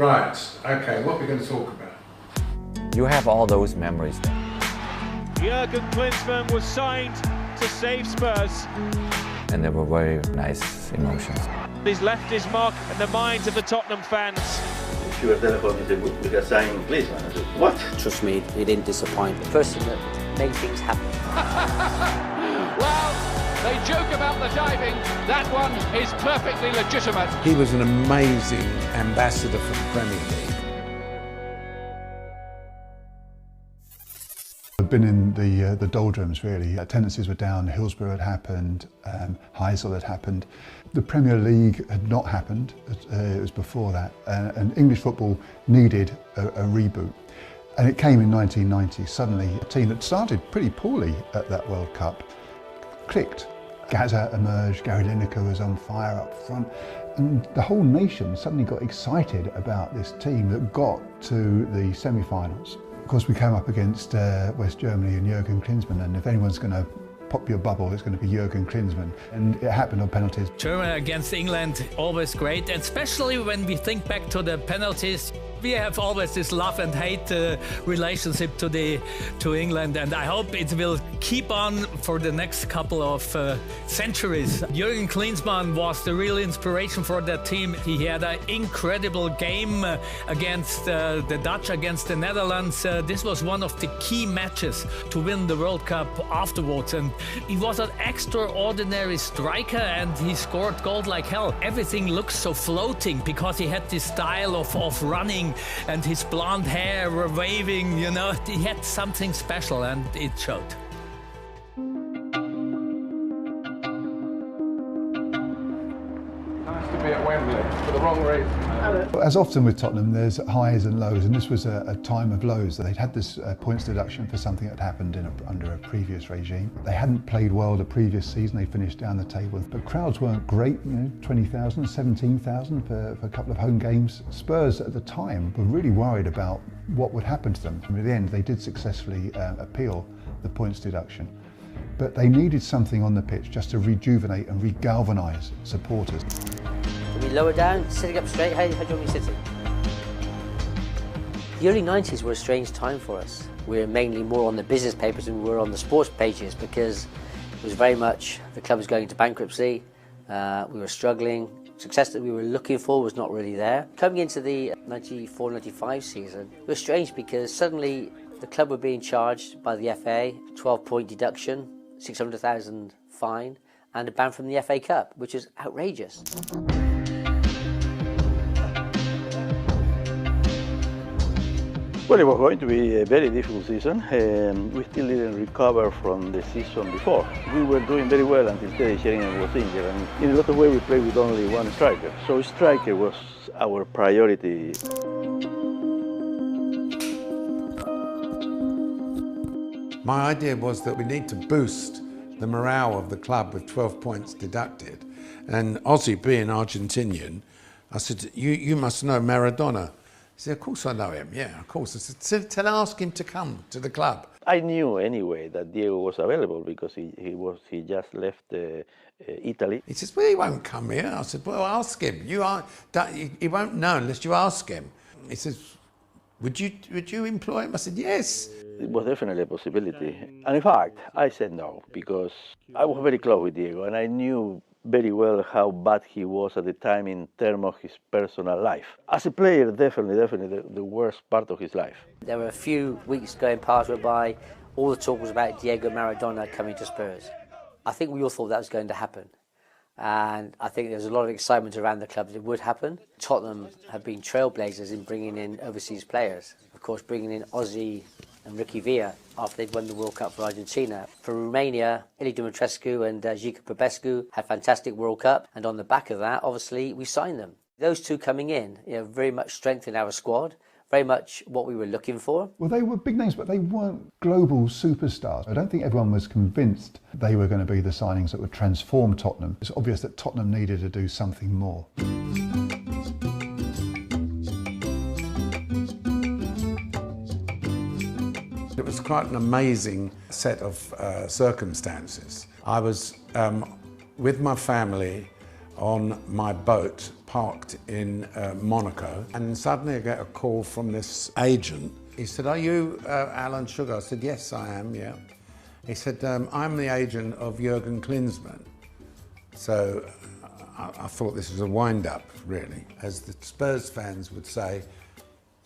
Right, okay, what are we going to talk about? You have all those memories there. Jurgen Klinsmann was signed to save Spurs. And there were very nice emotions. He's left his mark in the minds of the Tottenham fans. She was telephone and said, we got signed Klinsmann. I said, what? Trust me, he didn't disappoint. The person that made things happen. Well, they joke about the diving. That one is perfectly legitimate. He was an amazing ambassador for the Premier League. I've been in the doldrums really. Attendances were down, Hillsborough had happened, Heysel had happened. The Premier League had not happened, it was before that, and English football needed a reboot. And it came in 1990, suddenly a team that started pretty poorly at that World Cup clicked. Gaza emerged, Gary Lineker was on fire up front, and the whole nation suddenly got excited about this team that got to the semi-finals. Of course, we came up against West Germany and Jurgen Klinsmann, and if anyone's going to pop your bubble, it's going to be Jurgen Klinsmann, and it happened on penalties. Germany against England, always great, and especially when we think back to the penalties. We have always this love and hate relationship to England, and I hope it will keep on for the next couple of centuries. Jurgen Klinsmann was the real inspiration for that team. He had an incredible game against the Dutch, against the Netherlands. This was one of the key matches to win the World Cup afterwards, and he was an extraordinary striker, and he scored goals like hell. Everything looks so floating because he had this style of running, and his blonde hair were waving, you know. He had something special, and it showed. Nice to be at Wembley for the wrong reason. As often with Tottenham, there's highs and lows, and this was a time of lows. They'd had this points deduction for something that happened under a previous regime. They hadn't played well the previous season, they finished down the table, but crowds weren't great, 20,000, 17,000 for a couple of home games. Spurs at the time were really worried about what would happen to them. In the end, they did successfully appeal the points deduction, but they needed something on the pitch just to rejuvenate and re-galvanise supporters. Can we lower down, sitting up straight? How do you want me sitting? The early 90s were a strange time for us. We were mainly more on the business papers than we were on the sports pages, because it was very much the club was going into bankruptcy, we were struggling, success that we were looking for was not really there. Coming into the 94-95 season, it was strange because suddenly the club were being charged by the FA, 12-point deduction, 600,000 fine, and a ban from the FA Cup, which is outrageous. Well, it was going to be a very difficult season. We still didn't recover from the season before. We were doing very well until Teddy Sheringham was injured, and in a lot of ways we played with only one striker. So striker was our priority. My idea was that we need to boost the morale of the club with 12 points deducted. And Ozzy, being Argentinian, I said, you must know Maradona. He said, of course I know him, yeah, of course. I said, tell ask him to come to the club. I knew anyway that Diego was available because he just left Italy. He says, well, he won't come here. I said, well, ask him. He won't know unless you ask him. He says, would you employ him? I said, yes. It was definitely a possibility. And in fact, I said no, because I was very close with Diego and I knew very well how bad he was at the time in terms of his personal life. As a player, definitely the worst part of his life. There were a few weeks going past whereby all the talk was about Diego Maradona coming to Spurs. I think we all thought that was going to happen. And I think there was a lot of excitement around the club that it would happen. Tottenham have been trailblazers in bringing in overseas players. Of course, bringing in Ozzy and Ricky Villa after they'd won the World Cup for Argentina. For Romania, Ilie Dumitrescu and Jică Popescu had fantastic World Cup, and on the back of that, obviously, we signed them. Those two coming in, very much strengthened our squad, very much what we were looking for. Well, they were big names, but they weren't global superstars. I don't think everyone was convinced they were going to be the signings that would transform Tottenham. It's obvious that Tottenham needed to do something more. It was quite an amazing set of circumstances. I was with my family on my boat parked in Monaco, and suddenly I get a call from this agent. He said, "Are you Alan Sugar?" I said, "Yes, I am, yeah." He said, "I'm the agent of Jurgen Klinsmann." So I thought this was a wind-up, really. As the Spurs fans would say,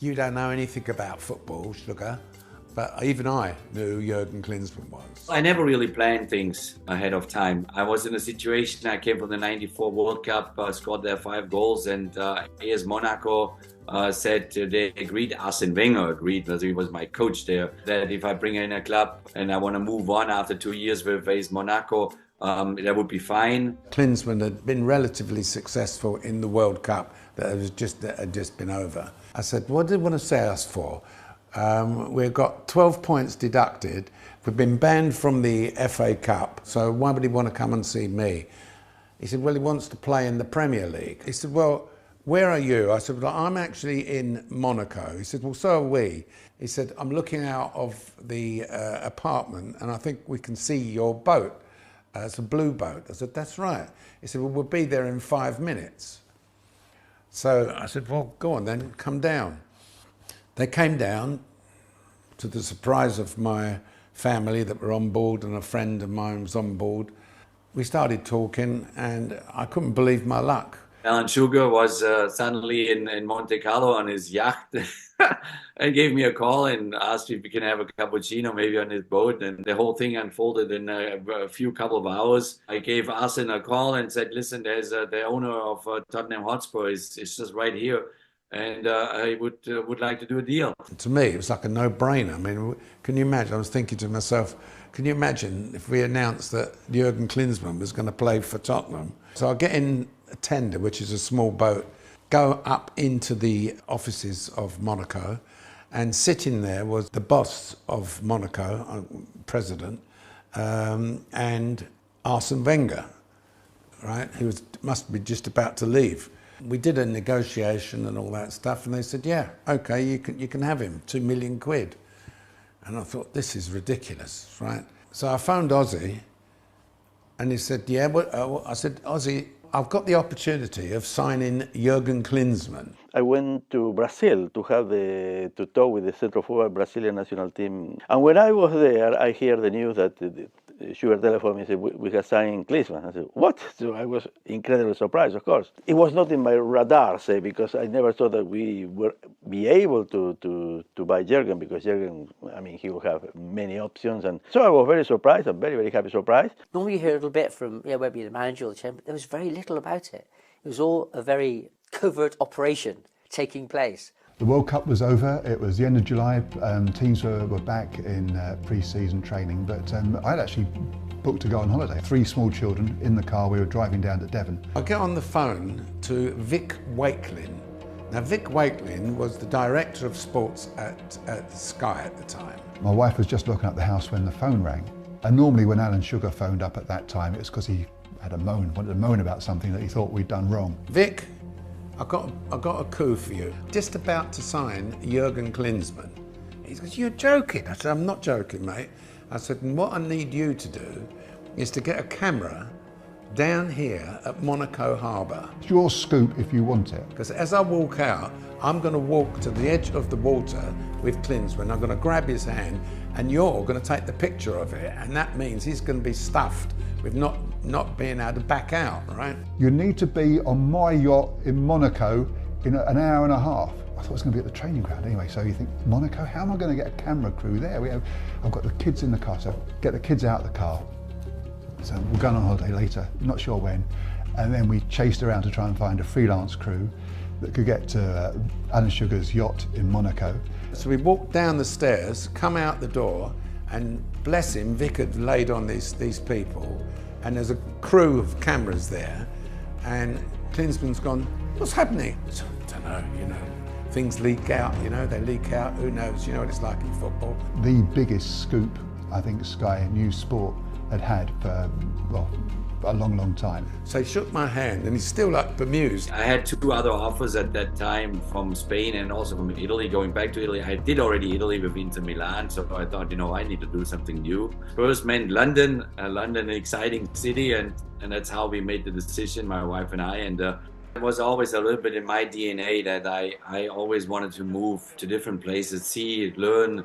"You don't know anything about football, Sugar." But even I knew who Jurgen Klinsmann was. I never really planned things ahead of time. I was in a situation, I came from the 94 World Cup, scored there 5 goals, and AS Monaco said they agreed, Arsene Wenger agreed, because he was my coach there, that if I bring in a club and I want to move on after 2 years with AS Monaco, that would be fine. Klinsmann had been relatively successful in the World Cup that had just been over. I said, "What do you want to say us for? We've got 12 points deducted. We've been banned from the FA Cup, so why would he want to come and see me?" He said, "Well, he wants to play in the Premier League." He said, "Well, where are you?" I said, "Well, I'm actually in Monaco." He said, "Well, so are we." He said, "I'm looking out of the apartment and I think we can see your boat. It's a blue boat." I said, "That's right." He said, "Well, we'll be there in 5 minutes." So I said, "Well, go on then, come down." They came down, to the surprise of my family that were on board, and a friend of mine was on board. We started talking and I couldn't believe my luck. Alan Sugar was suddenly in Monte Carlo on his yacht and gave me a call and asked if we can have a cappuccino maybe on his boat, and the whole thing unfolded in a couple of hours. I gave Arsene a call and said, "Listen, there's the owner of Tottenham Hotspur is just right here, and I would like to do a deal." To me, it was like a no-brainer. I mean, can you imagine? I was thinking to myself, can you imagine if we announced that Jurgen Klinsmann was going to play for Tottenham? So I get in a tender, which is a small boat, go up into the offices of Monaco, and sitting there was the boss of Monaco, president, and Arsene Wenger, right? He must be just about to leave. We did a negotiation and all that stuff, and they said, "Yeah, okay, you can have him, 2 million quid." And I thought, this is ridiculous, right? So I phoned Ozzy, and he said, "Yeah." I said, "Ozzy, I've got the opportunity of signing Jurgen Klinsmann." I went to Brazil to talk with the Central Forward Brazilian national team. And when I was there, I hear the news that Sugar telephoned me and said, "We have signed Klinsmann." I said, "What?" So I was incredibly surprised, of course. It was not in my radar, say, because I never thought that we would be able to buy Jurgen, because Jurgen, I mean, he will have many options. And so I was very surprised, a very, very happy surprise. Normally you hear a little bit from, maybe the manager or the chairman, but there was very little about it. It was all a very covert operation taking place. The World Cup was over, it was the end of July, teams were back in pre-season training, but I'd actually booked to go on holiday. 3 small children in the car, we were driving down to Devon. I get on the phone to Vic Wakelin. Now, Vic Wakelin was the director of sports at Sky at the time. My wife was just looking at the house when the phone rang, and normally when Alan Sugar phoned up at that time, it was because he wanted to moan about something that he thought we'd done wrong. "Vic, I got a coup for you. Just about to sign Jurgen Klinsmann." He goes, "You're joking." I said, "I'm not joking, mate." I said, "And what I need you to do is to get a camera down here at Monaco Harbour." It's your scoop if you want it. Because as I walk out, I'm going to walk to the edge of the water with Klinsmann. I'm going to grab his hand, and you're going to take the picture of it. And that means he's going to be stuffed with not being able to back out, right? You need to be on my yacht in Monaco in an hour and a half. I thought it was going to be at the training ground anyway, so you think, Monaco, how am I going to get a camera crew there? I've got the kids in the car, so get the kids out of the car. So we're going on holiday later, not sure when. And then we chased around to try and find a freelance crew that could get to Alan Sugar's yacht in Monaco. So we walked down the stairs, come out the door, and bless him, Vic had laid on these people, and there's a crew of cameras there, and Klinsmann's gone, "What's happening?" I don't know, things leak out, they leak out, who knows, what it's like in football. The biggest scoop I think Sky News Sport had for, a long, long time. So he shook my hand and he's still like bemused. I had 2 other offers at that time from Spain and also from Italy, going back to Italy. I did already Italy with Inter Milan, so I thought, I need to do something new. First meant London, an exciting city, and that's how we made the decision, my wife and I, and It was always a little bit in my DNA that I always wanted to move to different places, see, learn,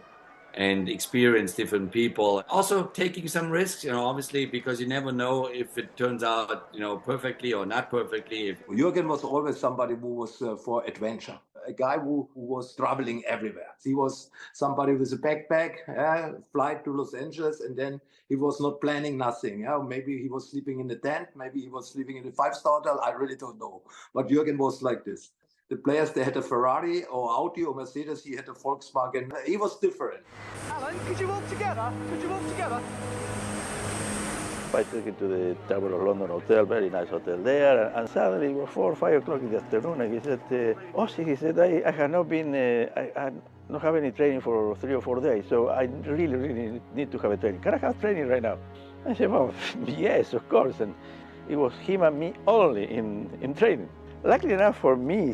and experience different people. Also taking some risks, obviously, because you never know if it turns out, perfectly or not perfectly. Jürgen was always somebody who was for adventure. A guy who was traveling everywhere. He was somebody with a backpack, flight to Los Angeles, and then he was not planning nothing. Maybe he was sleeping in a tent, maybe he was sleeping in a five-star hotel, I really don't know. But Jürgen was like this. The players, they had a Ferrari or Audi or Mercedes, he had a Volkswagen. He was different. Alan, could you walk together? Could you walk together? I took him to the Tower of London Hotel, very nice hotel there, and suddenly it was 4 or 5 o'clock in the afternoon, and he said, he said, I have not been, I don't have any training for 3 or 4 days, so I really need to have a training. Can I have training right now? I said, well, yes, of course, and it was him and me only in training. Luckily enough for me,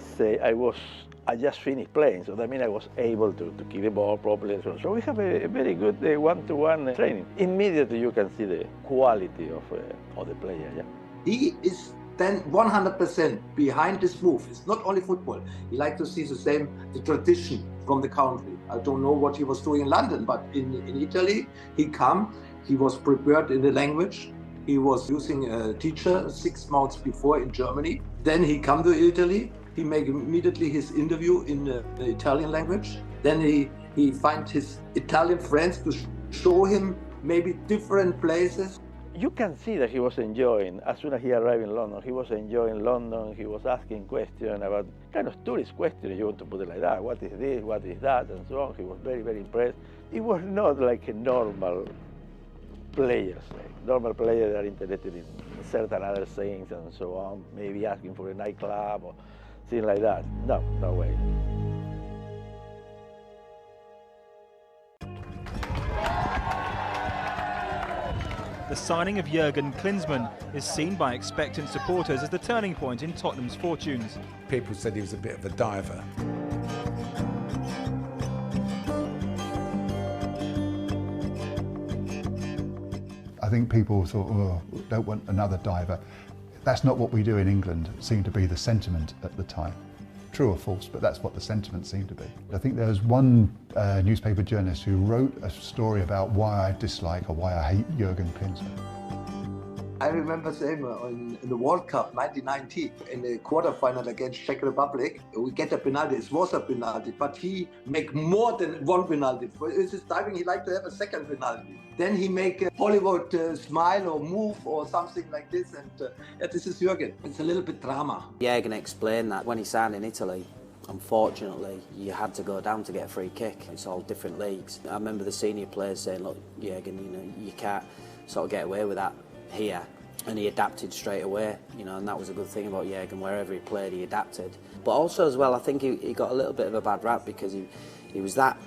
I just finished playing, so that means I was able to keep the ball properly and so on. So we have a very good one-to-one training. Immediately you can see the quality of the player. Yeah. He is then 100% behind this move. It's not only football. He likes to see the tradition from the country. I don't know what he was doing in London, but in Italy, he was prepared in the language. He was using a teacher 6 months before in Germany. Then he come to Italy. He make immediately his interview in the Italian language. Then he find his Italian friends to show him maybe different places. You can see that he was enjoying, as soon as he arrived in London, he was enjoying London. He was asking questions about kind of tourist questions, if you want to put it like that. What is this, what is that, and so on. He was very, very impressed. It was not like a normal players, normal players that are interested in certain other things and so on, maybe asking for a nightclub or things like that. No way. The signing of Jürgen Klinsmann is seen by expectant supporters as the turning point in Tottenham's fortunes. People said he was a bit of a diver. I think people thought, oh, don't want another diver. That's not what we do in England, seemed to be the sentiment at the time. True or false, but that's what the sentiment seemed to be. I think there was one newspaper journalist who wrote a story about why I dislike or why I hate Jürgen Klinsmann. I remember saying in the World Cup 1990, in the quarterfinal against Czech Republic, we get a penalty. It was a penalty, but he make more than one penalty. For his diving, he liked to have a second penalty. Then he make a Hollywood smile or move or something like this, and this is Jürgen. It's a little bit drama. Jürgen explained that when he signed in Italy, unfortunately, you had to go down to get a free kick. It's all different leagues. I remember the senior players saying, look, Jürgen, you can't sort of get away with that here, and he adapted straight away, and that was a good thing about Jürgen. Wherever he played, he adapted. But also as well, I think he got a little bit of a bad rap because he was that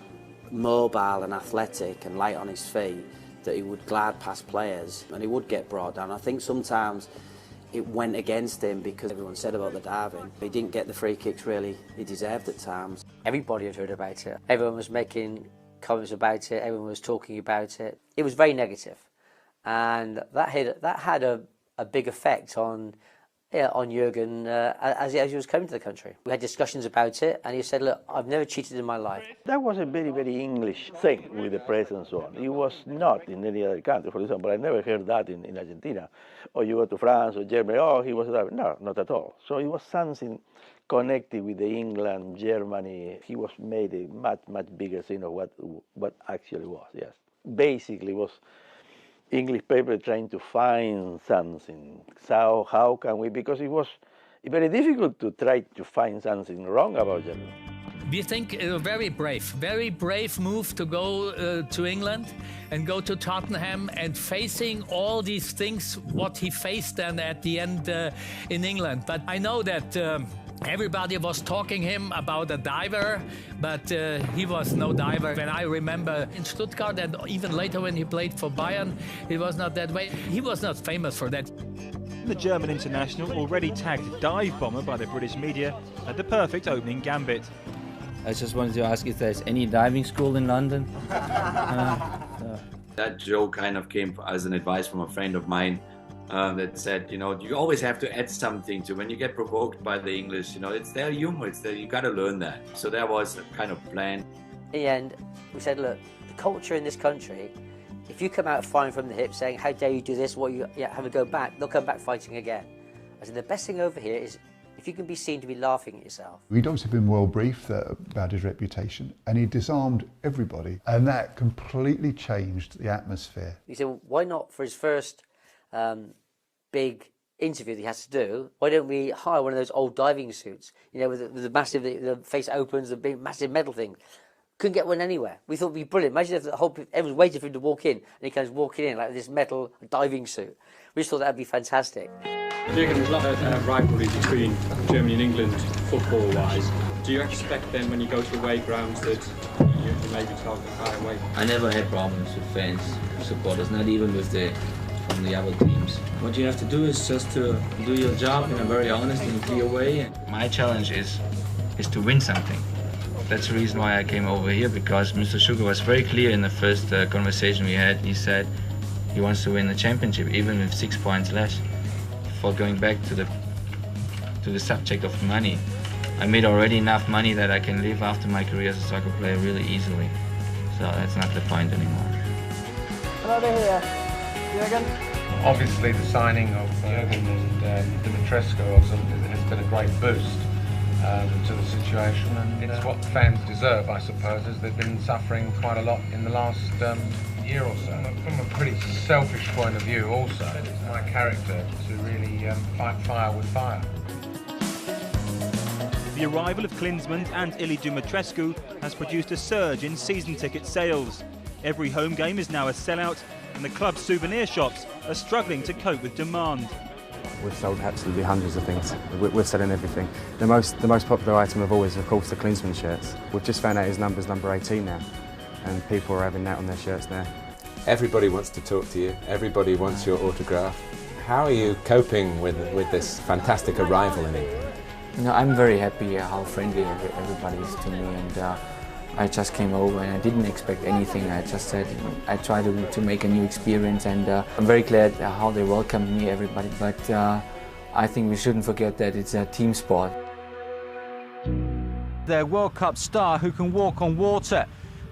mobile and athletic and light on his feet that he would glide past players and he would get brought down. I think sometimes it went against him because everyone said about the diving. He didn't get the free kicks really he deserved at times. Everybody had heard about it. Everyone was making comments about it. Everyone was talking about it. It was very negative. And that had a big effect on Jürgen as he was coming to the country. We had discussions about it, and he said, look, I've never cheated in my life. That was a very, very English thing with the press and so on. It was not in any other country. For example, I never heard that in Argentina. Or you go to France or Germany, oh, he was that. No, not at all. So it was something connected with the England, Germany. He was made a much, much bigger thing of what actually was, yes. Basically, it was English paper trying to find something. So how can we, because it was very difficult to try to find something wrong about Germany. We think a very brave move to go to England and go to Tottenham and facing all these things, what he faced then at the end in England. But I know that everybody was talking him about a diver, but he was no diver. When I remember in Stuttgart and even later when he played for Bayern, it was not that way. He was not famous for that. The German international already tagged dive bomber by the British media at the perfect opening gambit. I just wanted to ask if there's any diving school in London. That joke kind of came as an advice from a friend of mine that said, you know, you always have to add something to when you get provoked by the English. You know, it's their humor. It's you got to learn that. So that was a kind of plan. In the end, we said, look, the culture in this country, if you come out firing from the hip saying, how dare you do this, what you have a go back, they'll come back fighting again. I said, the best thing over here is if you can be seen to be laughing at yourself. We'd obviously been well briefed about his reputation, and he disarmed everybody, and that completely changed the atmosphere. He said, well, why not for his first big interview that he has to do, why don't we hire one of those old diving suits, you know, with the massive, the face opens, the big massive metal thing. Couldn't get one anywhere. We thought it'd be brilliant. Imagine if everyone's waiting for him to walk in, and he comes walking in like this metal diving suit. We just thought that'd be fantastic. Jürgen, there's a lot of rivalry between Germany and England football-wise. Do you expect then when you go to away grounds that you maybe talk a higher way? I never had problems with fans, supporters, not even with from the other teams. What you have to do is just to do your job in a very honest and clear way. My challenge is to win something. That's the reason why I came over here, because Mr. Sugar was very clear in the first conversation we had. He said he wants to win the championship, even with 6 points less. For going back to the subject of money, I made already enough money that I can live after my career as a soccer player really easily. So that's not the point anymore. Hello here, Jürgen. Obviously, the signing of Jürgen and Dimitrescu has been a great boost to the situation, and it's what fans deserve, I suppose, as they've been suffering quite a lot in the last year or so. From a pretty selfish point of view also, it's my character to really fight fire with fire. The arrival of Klinsmann and Ili Dumitrescu has produced a surge in season ticket sales. Every home game is now a sellout, and the club's souvenir shops are struggling to cope with demand. We've sold absolutely hundreds of things. We're selling everything. The most popular item of all is, of course, the Klinsmann shirts. We've just found out his number's number 18 now, and people are having that on their shirts now. Everybody wants to talk to you. Everybody wants your autograph. How are you coping with this fantastic arrival in England? You know, I'm very happy how friendly everybody is to me, and I just came over and I didn't expect anything. I just said, you know, I try to make a new experience, and I'm very glad how they welcomed me, everybody. But I think we shouldn't forget that it's a team sport. Their World Cup star who can walk on water,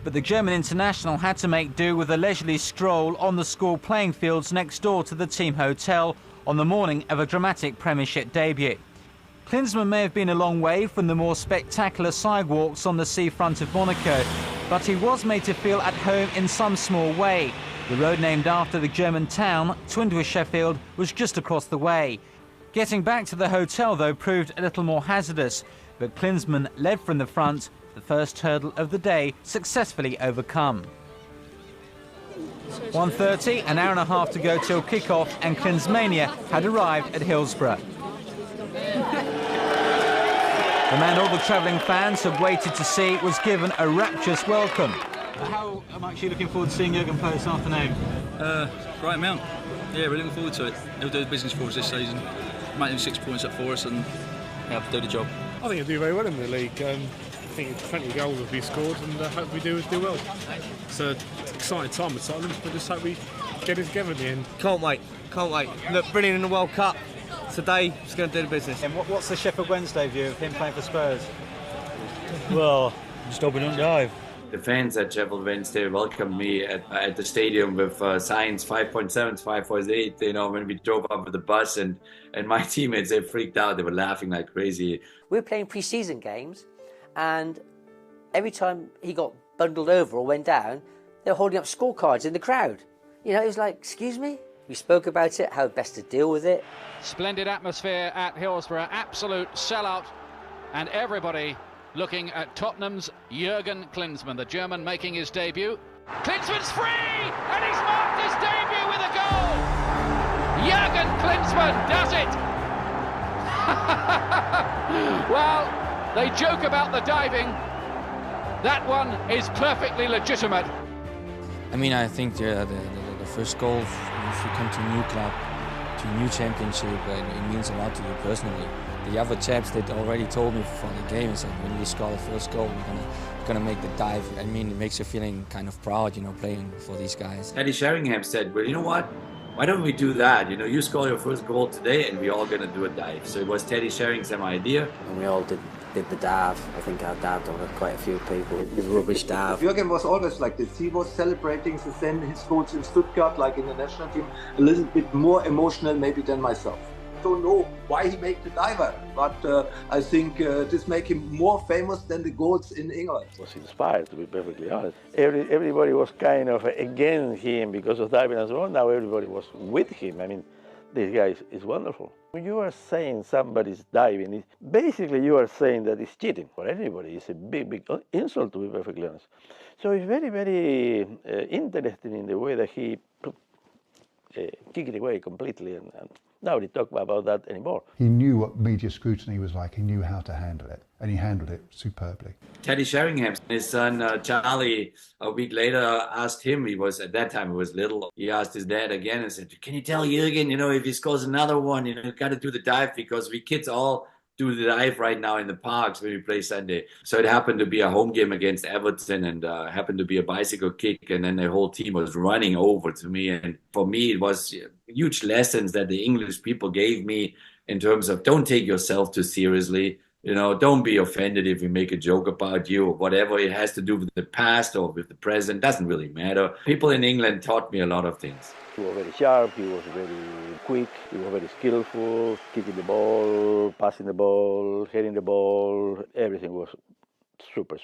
but the German international had to make do with a leisurely stroll on the school playing fields next door to the team hotel on the morning of a dramatic Premiership debut. Klinsmann may have been a long way from the more spectacular sidewalks on the seafront of Monaco, but he was made to feel at home in some small way. The road named after the German town, twinned with Sheffield, was just across the way. Getting back to the hotel, though, proved a little more hazardous, but Klinsmann led from the front, the first hurdle of the day successfully overcome. 1:30, an hour and a half to go till kick-off, and Klinsmania had arrived at Hillsborough. The man all the travelling fans had waited to see was given a rapturous welcome. How much are you looking forward to seeing Jürgen play this afternoon? Great amount. Yeah, we're looking forward to it. He'll do the business for us this season, making 6 points up for us, and do the job. I think he'll do very well in the league. I think plenty of goals will be scored, and hope we do well. It's an exciting time with Tottenham, but just hope we get it together in the end. Can't wait, can't wait. Look, brilliant in the World Cup. Today, he's going to do the business. And what's the Sheffield Wednesday view of him playing for Spurs? Well, just hoping on dive. The fans at Sheffield Wednesday welcomed me at the stadium with signs 5.7, 5.8. You know, when we drove up with the bus, and my teammates, they freaked out. They were laughing like crazy. We were playing pre-season games, and every time he got bundled over or went down, they were holding up scorecards in the crowd. You know, it was like, excuse me? We spoke about it, how best to deal with it. Splendid atmosphere at Hillsborough, absolute sellout, and everybody looking at Tottenham's Jürgen Klinsmann, the German making his debut. Klinsmann's free, and he's marked his debut with a goal! Jürgen Klinsmann does it! Well, they joke about the diving. That one is perfectly legitimate. I mean, I think the first goal, if you come to a new club, to a new championship, it means a lot to you personally. The other chaps that already told me before the game, is that when you score the first goal, we're gonna make the dive. I mean, it makes you feeling kind of proud, you know, playing for these guys. Eddie Sheringham said, well, you know what? why don't we do that? You know, you score your first goal today and we're all going to do a dive. So it was Teddy sharing some idea. And we all did the dive. I think I dived over quite a few people. The rubbish dive. Jürgen was always like this. He was celebrating the same his goals in Stuttgart, like in the national team, a little bit more emotional maybe than myself. Don't know why he made the diver, but I think this make him more famous than the goals in England. I was inspired, to be perfectly honest. Everybody was kind of against him because of diving and so on. Now everybody was with him. I mean, this guy is wonderful. When you are saying somebody's diving, basically you are saying that it's cheating for anybody. It's a big insult, to be perfectly honest. So it's very, very interesting in the way that he kicked it away completely, and nobody talk about that anymore. He knew what media scrutiny was like. He knew how to handle it, and he handled it superbly. Teddy Sheringham, his son Charlie, a week later asked him, at that time he was little, he asked his dad again and said, can you tell Jürgen, you know, if he scores another one, you know, got to do the dive, because we kids all do the dive right now in the parks when we play Sunday. So it happened to be a home game against Everton, and happened to be a bicycle kick, and then the whole team was running over to me. And for me, it was huge lessons that the English people gave me in terms of don't take yourself too seriously. You know, don't be offended if we make a joke about you or whatever. It has to do with the past or with the present. Doesn't really matter. People in England taught me a lot of things. He was very sharp, he was very quick, he was very skillful, kicking the ball, passing the ball, hitting the ball, everything was super.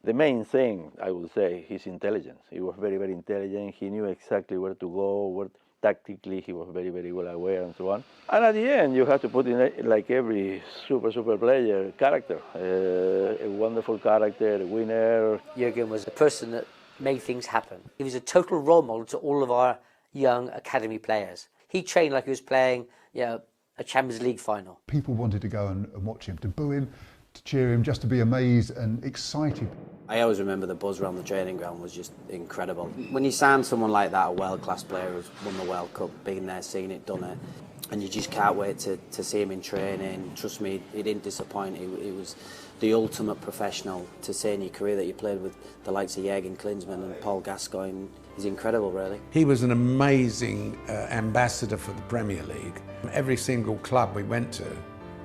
The main thing, I would say, his intelligence. He was very, very intelligent. He knew exactly where to go, tactically he was very, very well aware and so on. And at the end, you have to put in, like every super player, character. A wonderful character, a winner. Jürgen was a person that made things happen. He was a total role model to all of our young academy players. He trained like he was playing, you know, a Champions League final. People wanted to go and watch him, to boo him, to cheer him, just to be amazed and excited. I always remember the buzz around the training ground was just incredible. When you sign someone like that, a world-class player who's won the World Cup, been there, seen it, done it, and you just can't wait to see him in training. Trust me, he didn't disappoint. He was the ultimate professional. To say in your career that you played with the likes of Jürgen Klinsmann and Paul Gascoigne is incredible, really. He was an amazing ambassador for the Premier League. Every single club we went to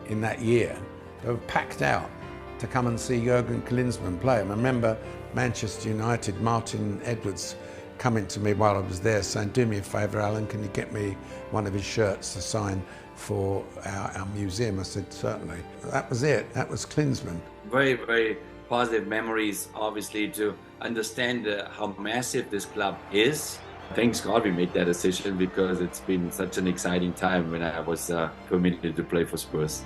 in that year, they were packed out to come and see Jürgen Klinsmann play. And I remember Manchester United, Martin Edwards coming to me while I was there saying, do me a favour, Alan, can you get me one of his shirts to sign for our museum? I said, certainly. That was it, that was Klinsmann. Very, very positive memories, obviously, to understand how massive this club is. Thanks God we made that decision, because it's been such an exciting time when I was permitted to play for Spurs.